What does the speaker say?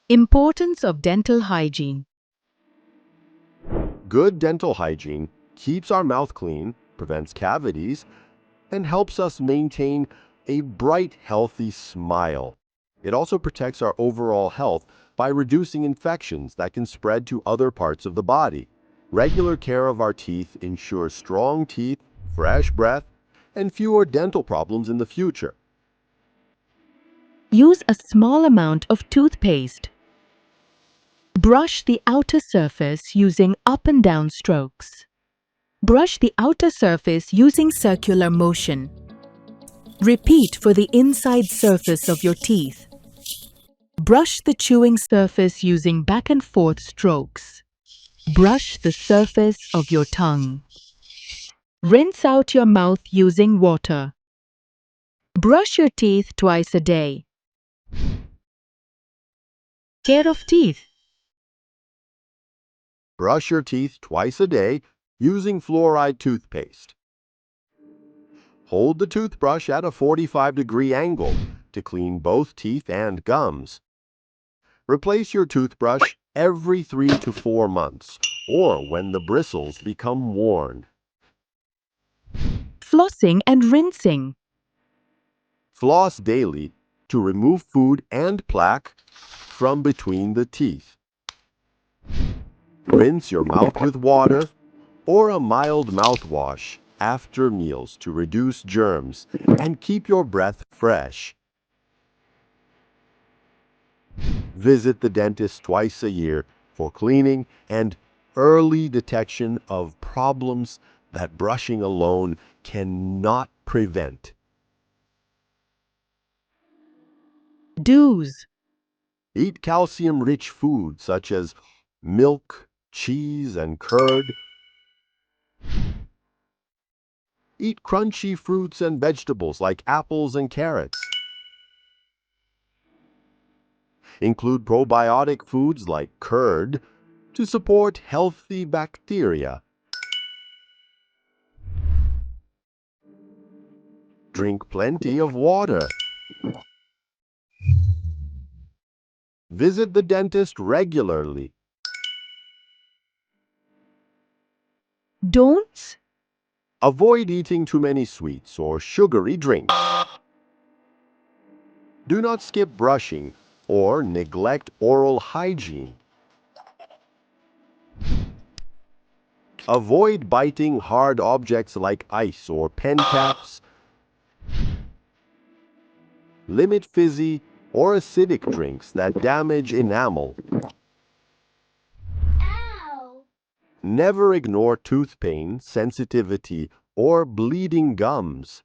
Importance of dental hygiene. Good dental hygiene keeps our mouth clean, prevents cavities, and helps us maintain a bright, healthy smile. It also protects our overall health by reducing infections that can spread to other parts of the body. Regular care of our teeth ensures strong teeth, fresh breath, and fewer dental problems in the future. Use a small amount of toothpaste. Brush the outer surface using up and down strokes. Brush the outer surface using circular motion. Repeat for the inside surface of your teeth. Brush the chewing surface using back and forth strokes. Brush the surface of your tongue. Rinse out your mouth using water. Brush your teeth twice a day. Care of teeth. Brush your teeth twice a day using fluoride toothpaste. Hold the toothbrush at a 45-degree angle to clean both teeth and gums. Replace your toothbrush every 3 to 4 months or when the bristles become worn. Flossing and rinsing. Floss daily to remove food and plaque from between the teeth. Rinse your mouth with water or a mild mouthwash after meals to reduce germs and keep your breath fresh. Visit the dentist twice a year for cleaning and early detection of problems that brushing alone cannot prevent. Do's. Eat calcium-rich foods such as milk, cheese, and curd. Eat crunchy fruits and vegetables like apples and carrots. Include probiotic foods like curd to support healthy bacteria. Drink plenty of water. Visit the dentist regularly. Don'ts. Avoid eating too many sweets or sugary drinks. Do not skip brushing or neglect oral hygiene. Avoid biting hard objects like ice or pen caps. Limit fizzy or acidic drinks that damage enamel. Never ignore tooth pain, sensitivity, or bleeding gums.